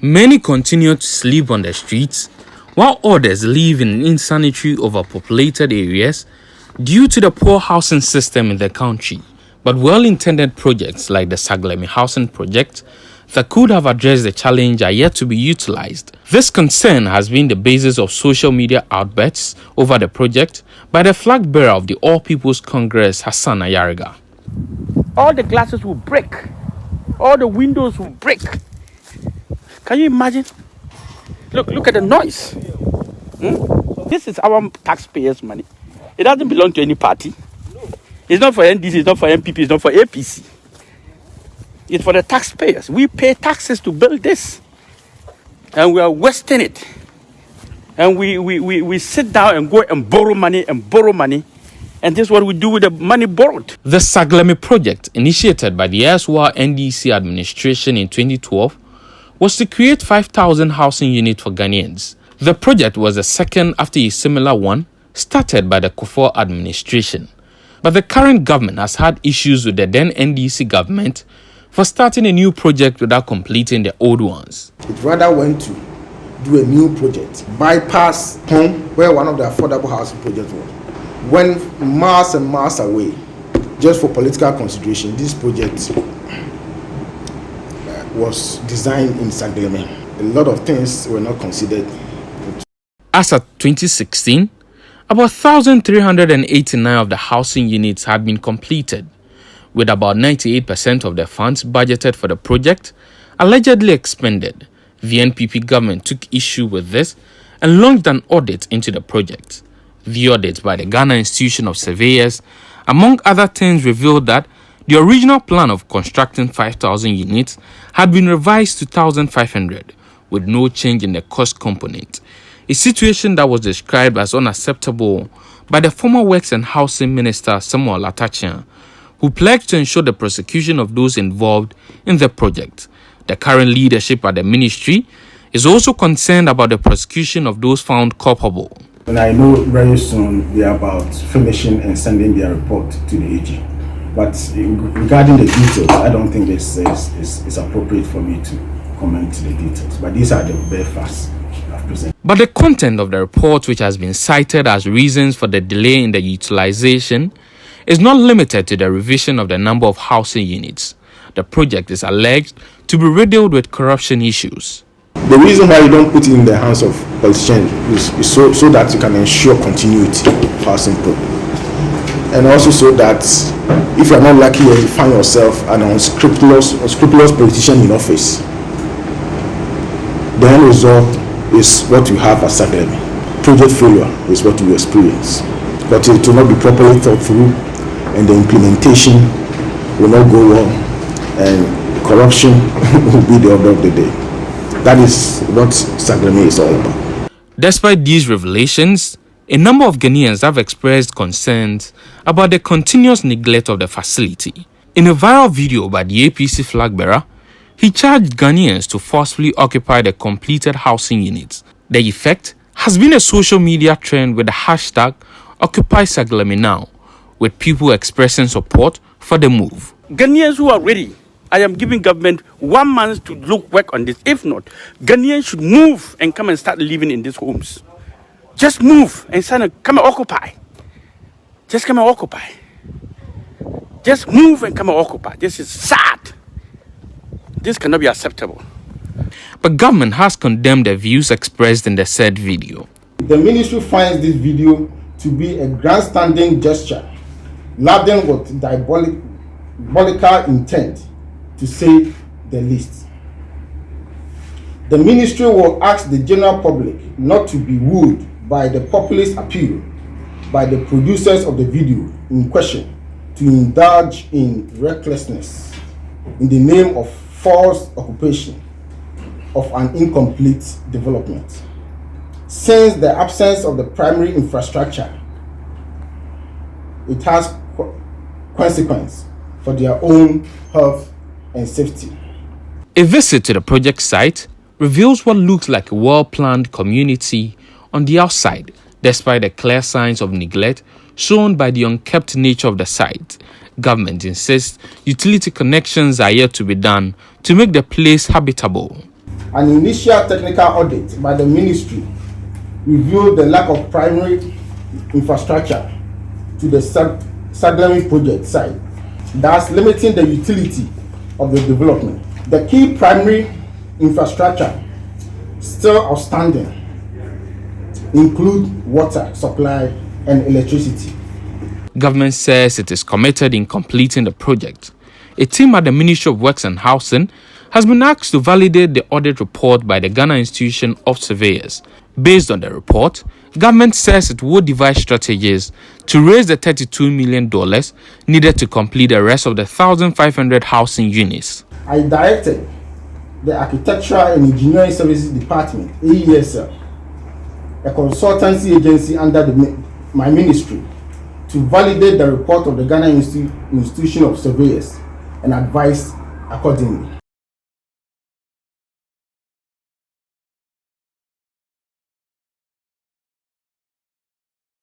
Many continue to sleep on the streets, while others live in insanitary, overpopulated areas due to the poor housing system in the country. But well-intended projects like the Saglemi Housing Project that could have addressed the challenge are yet to be utilized. This concern has been the basis of social media outbursts over the project by the flag bearer of the All People's Congress, Hassan Ayariga. All the glasses will break. All the windows will break. Can you imagine? Look at the noise. This is our taxpayers' money. It doesn't belong to any party. It's not for NDC, it's not for MPP, it's not for APC. It's for the taxpayers. We pay taxes to build this. And we are wasting it. And we sit down and go and borrow money. And this is what we do with the money borrowed. The Saglemi project, initiated by the erstwhile NDC administration in 2012, was to create 5,000 housing units for Ghanaians. The project was the second after a similar one started by the Kufuor administration. But the current government has had issues with the then NDC government for starting a new project without completing the old ones. It rather went to do a new project, bypass home where one of the affordable housing projects was. Went miles and miles away, just for political consideration. This project was designed in Saglemi. A lot of things were not considered. As of 2016, about 1,389 of the housing units had been completed, with about 98% of the funds budgeted for the project allegedly expended. The NPP government took issue with this and launched an audit into the project. The audit by the Ghana Institution of Surveyors, among other things, revealed that the original plan of constructing 5,000 units had been revised to 1,500, with no change in the cost component, a situation that was described as unacceptable by the former Works and Housing Minister Samuel Atachian, who pledged to ensure the prosecution of those involved in the project. The current leadership at the ministry is also concerned about the prosecution of those found culpable. And I know very soon they are about finishing and sending their report to the AG. But regarding the details, I don't think it's appropriate for me to comment the details. But these are the bare facts I've presented. But the content of the report, which has been cited as reasons for the delay in the utilization, is not limited to the revision of the number of housing units. The project is alleged to be riddled with corruption issues. The reason why you don't put it in the hands of politicians is so that you can ensure continuity of housing project. And also so that if you're not lucky, you find yourself an unscrupulous politician in office. The end result is what you have at Saglemi. Project failure is what you experience. But it will not be properly thought through, and the implementation will not go well, and corruption will be the order of the day. That is what Saglemi is all about. Despite these revelations, a number of Ghanaians have expressed concerns about the continuous neglect of the facility. In a viral video by the APC flag bearer, he charged Ghanaians to forcefully occupy the completed housing units. The effect has been a social media trend with the hashtag Occupy Saglemi Now, with people expressing support for the move. Ghanaians who are ready, I am giving government 1 month to work on this. If not, Ghanaians should move and come and start living in these homes. Just move and come and occupy. Just come and occupy. Just move and come and occupy. This is sad. This cannot be acceptable. But government has condemned the views expressed in the said video. The ministry finds this video to be a grandstanding gesture, laden with diabolical intent, to say the least. The ministry will ask the general public not to be wooed by the populist appeal by the producers of the video in question to indulge in recklessness in the name of forced occupation of an incomplete development. Since the absence of the primary infrastructure, it has consequence for their own health and safety. A visit to the project site reveals what looks like a well-planned community on the outside, despite the clear signs of neglect shown by the unkept nature of the site. Government insists utility connections are yet to be done to make the place habitable. An initial technical audit by the ministry revealed the lack of primary infrastructure to the Saglemi project site, thus limiting the utility of the development. The key primary infrastructure still outstanding include water supply and electricity. Government says it is committed in completing the project. A team at the Ministry of Works and Housing has been asked to validate the audit report by the Ghana Institution of Surveyors. Based on the report, government says it will devise strategies to raise the $32 million needed to complete the rest of the 1,500 housing units. I directed the Architectural and Engineering Services Department, AESL, a consultancy agency under my ministry, to validate the report of the Ghana Institution of Surveyors and advise accordingly.